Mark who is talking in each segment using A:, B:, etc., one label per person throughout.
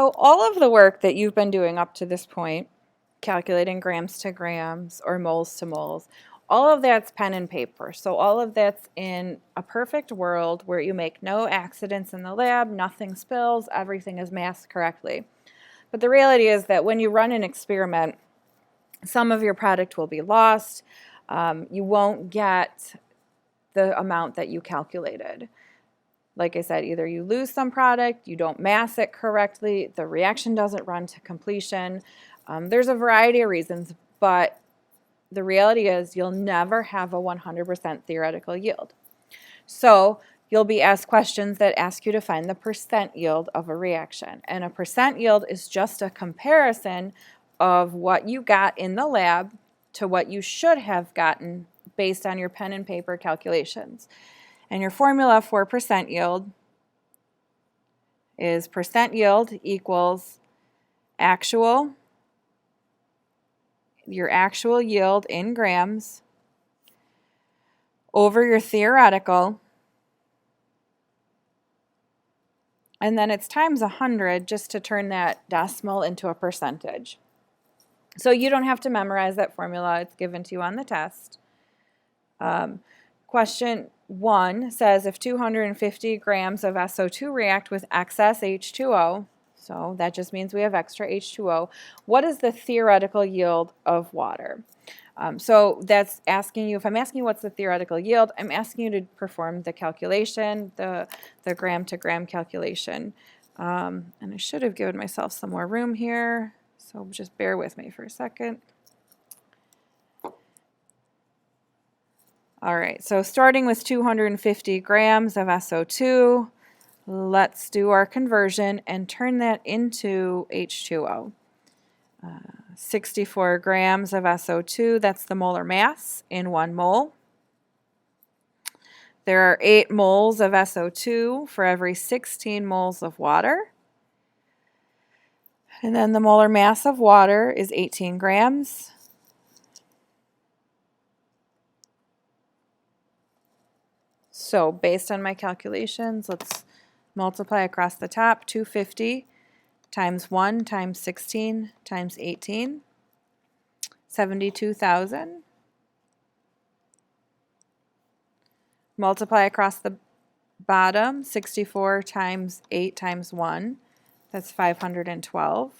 A: So all of the work that you've been doing up to this point, calculating grams to grams or moles to moles, all of that's pen and paper. So all of that's in a perfect world where you make no accidents in the lab, nothing spills, everything is masked correctly. But the reality is that when you run an experiment, some of your product will be lost. You won't get the amount that you calculated. Like I said, either you lose some product, you don't mass it correctly, the reaction doesn't run to completion. There's a variety of reasons, but the reality is you'll never have a 100% theoretical yield. So you'll be asked questions that ask you to find the percent yield of a reaction. And a percent yield is just a comparison of what you got in the lab to what you should have gotten based on your pen and paper calculations. And your formula for percent yield is percent yield equals your actual yield in grams over your theoretical, and then it's times 100 just to turn that decimal into a percentage. So you don't have to memorize that formula. It's given to you on the test. Question 1 says if 250 grams of SO2 react with excess H2O, so that just means we have extra H2O, what is the theoretical yield of water? So that's asking you, if I'm asking you what's the theoretical yield, I'm asking you to perform the calculation, the gram to gram calculation. And I should have given myself some more room here, so just bear with me for a second. All right, so starting with 250 grams of SO2, let's do our conversion and turn that into H2O. 64 grams of SO2, that's the molar mass in 1 mole. There are 8 moles of SO2 for every 16 moles of water. And then the molar mass of water is 18 grams. So based on my calculations, let's multiply across the top. 250 times 1 times 16 times 18, 72,000. Multiply across the bottom, 64 times 8 times 1, that's 512.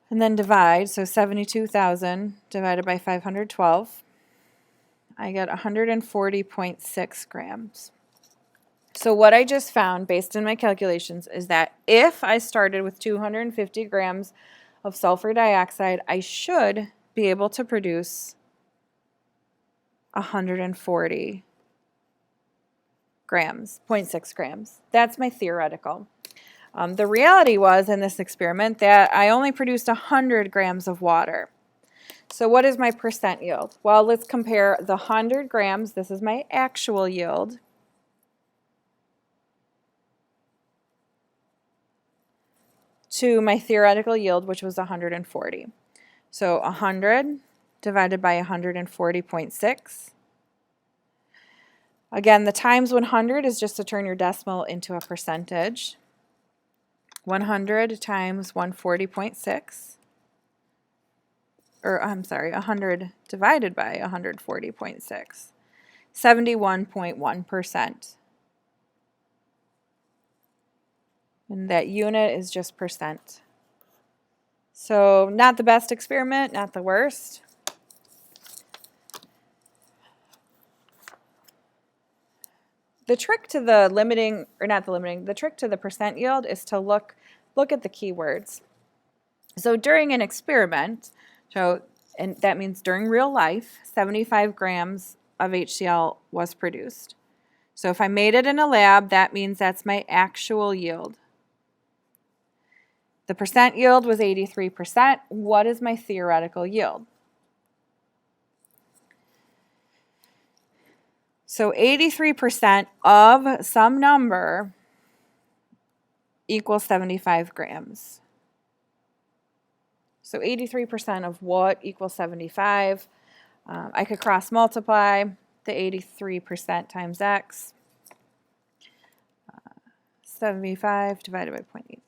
A: And then divide, so 72,000 divided by 512. I get 140.6 grams. So what I just found based on my calculations is that if I started with 250 grams of sulfur dioxide, I should be able to produce 140 grams, 0.6 grams. That's my theoretical. The reality was in this experiment that I only produced 100 grams of water. So what is my percent yield? Well, let's compare the 100 grams, this is my actual yield, to my theoretical yield, which was 140. So 100 divided by 140.6. Again, the times 100 is just to turn your decimal into a percentage. 100 times 140.6. Or I'm sorry, 100 divided by 140.6, 71.1%. And that unit is just percent. So not the best experiment, not the worst. The trick to the limiting, or not the limiting, the trick to the percent yield is to look at the keywords. So during an experiment, and that means during real life, 75 grams of HCl was produced. So if I made it in a lab, that means that's my actual yield. The percent yield was 83%. What is my theoretical yield? So 83% of some number equals 75 grams. So 83% of what equals 75? I could cross multiply the 83% times x. 75 divided by 0.83.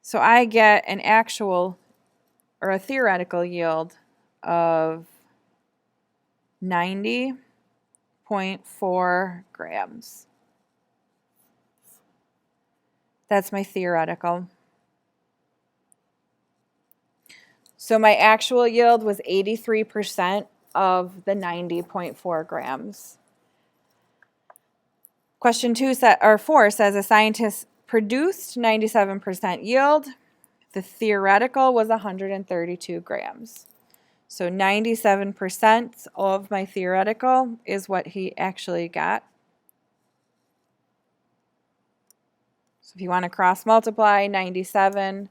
A: So I get an actual or a theoretical yield of 90.4 grams. That's my theoretical. So my actual yield was 83% of the 90.4 grams. Question 4 says a scientist produced 97% yield. The theoretical was 132 grams. So 97% of my theoretical is what he actually got. So if you want to cross multiply 97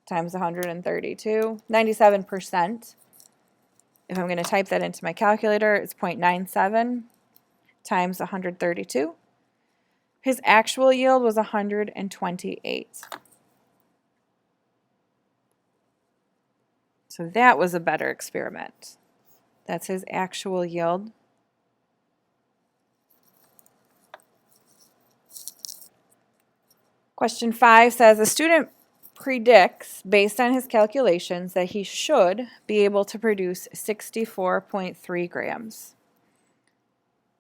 A: times 132, 97%. If I'm going to type that into my calculator, it's 0.97 times 132. His actual yield was 128. So that was a better experiment. That's his actual yield. Question 5 says a student predicts, based on his calculations, that he should be able to produce 64.3 grams.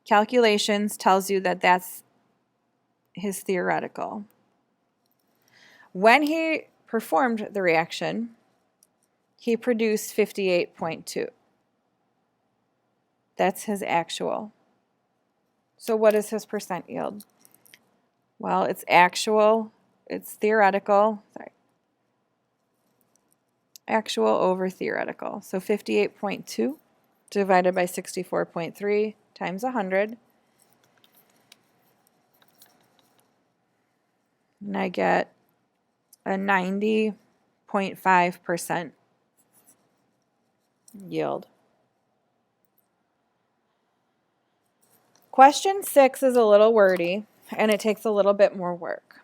A: Calculations tells you that that's his theoretical. When he performed the reaction, he produced 58.2. That's his actual. So what is his percent yield? Well, it's actual, it's theoretical, actual over theoretical. So 58.2 divided by 64.3 times 100. And I get a 90.5% yield. Question 6 is a little wordy, and it takes a little bit more work.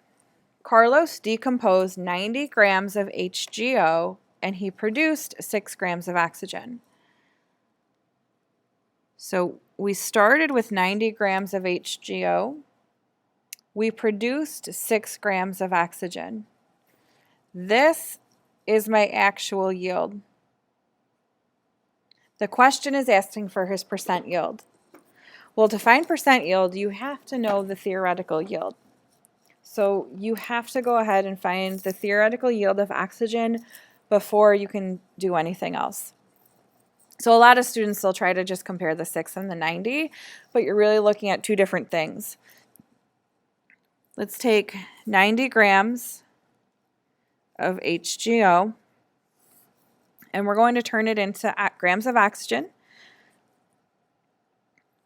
A: Carlos decomposed 90 grams of HGO, and he produced 6 grams of oxygen. So we started with 90 grams of HGO. We produced 6 grams of oxygen. This is my actual yield. The question is asking for his percent yield. Well, to find percent yield, you have to know the theoretical yield. So you have to go ahead and find the theoretical yield of oxygen before you can do anything else. So a lot of students will try to just compare the 6 and the 90, but you're really looking at two different things. Let's take 90 grams of HGO, and we're going to turn it into grams of oxygen.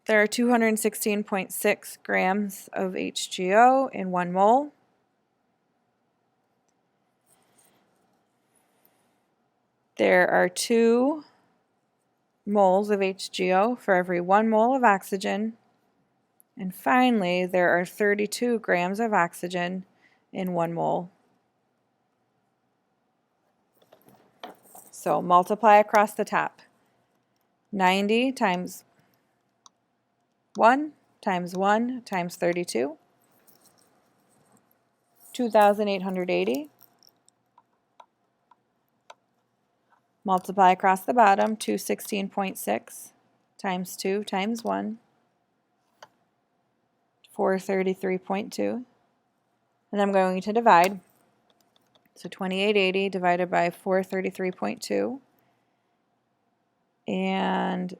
A: There are 216.6 grams of HGO in 1 mole. There are 2 moles of HGO for every 1 mole of oxygen. And finally, there are 32 grams of oxygen in 1 mole. So multiply across the top. 90 times 1 times 1 times 32. 2,880. Multiply across the bottom. 216.6 times 2 times 1. 433.2. And I'm going to divide. So 2880 divided by 433.2. And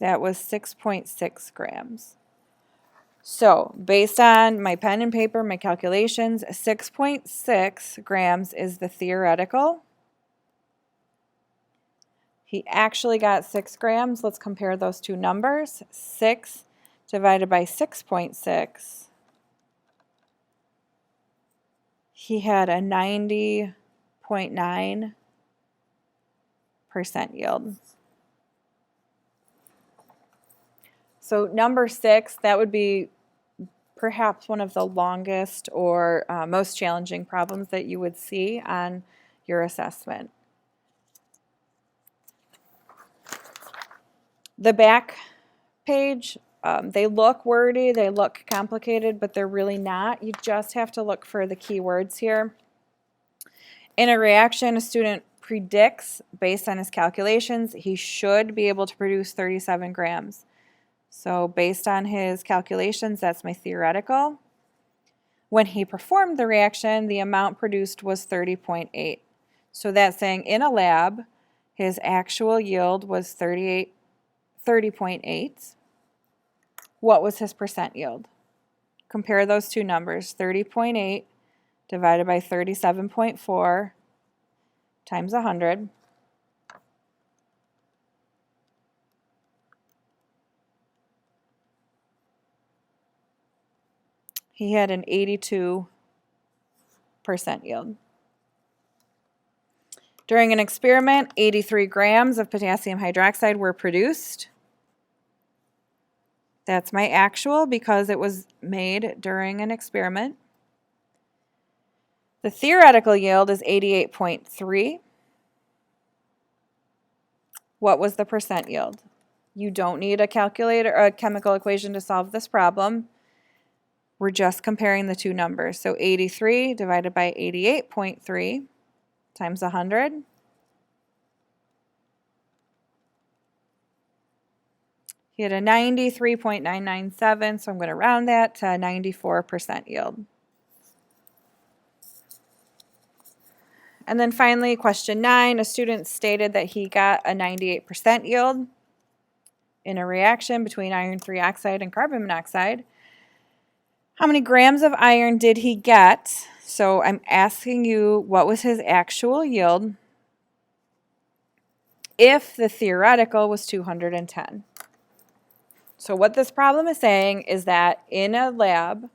A: that was 6.6 grams. So based on my pen and paper, my calculations, 6.6 grams is the theoretical. He actually got 6 grams. Let's compare those two numbers. 6 divided by 6.6. He had a 90.9% yield. So number 6, that would be perhaps one of the longest or most challenging problems that you would see on your assessment. The back page They look wordy, they look complicated, but they're really not. You just have to look for the key words here. In a reaction, a student predicts, based on his calculations, he should be able to produce 37 grams. So based on his calculations, that's my theoretical. When he performed the reaction, the amount produced was 30.8. So that's saying in a lab, his actual yield was 30.8. What was his percent yield? Compare those two numbers, 30.8 divided by 37.4 times 100. He had an 82% yield. During an experiment, 83 grams of potassium hydroxide were produced. That's my actual because it was made during an experiment. The theoretical yield is 88.3. What was the percent yield? You don't need a calculator or a chemical equation to solve this problem. We're just comparing the two numbers. So 83 divided by 88.3 times 100. He had a 93.997, so I'm going to round that to 94% yield. And then finally, question 9, a student stated that he got a 98% yield in a reaction between iron 3 oxide and carbon monoxide. How many grams of iron did he get? So I'm asking you, what was his actual yield if the theoretical was 210? So what this problem is saying is that in a lab,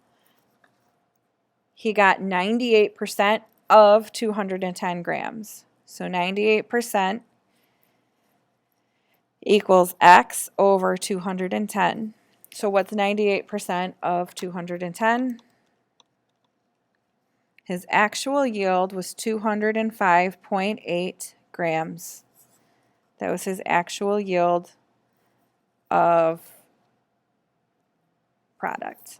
A: he got 98% of 210 grams. So 98% equals X over 210. So what's 98% of 210? His actual yield was 205.8 grams. That was his actual yield of product.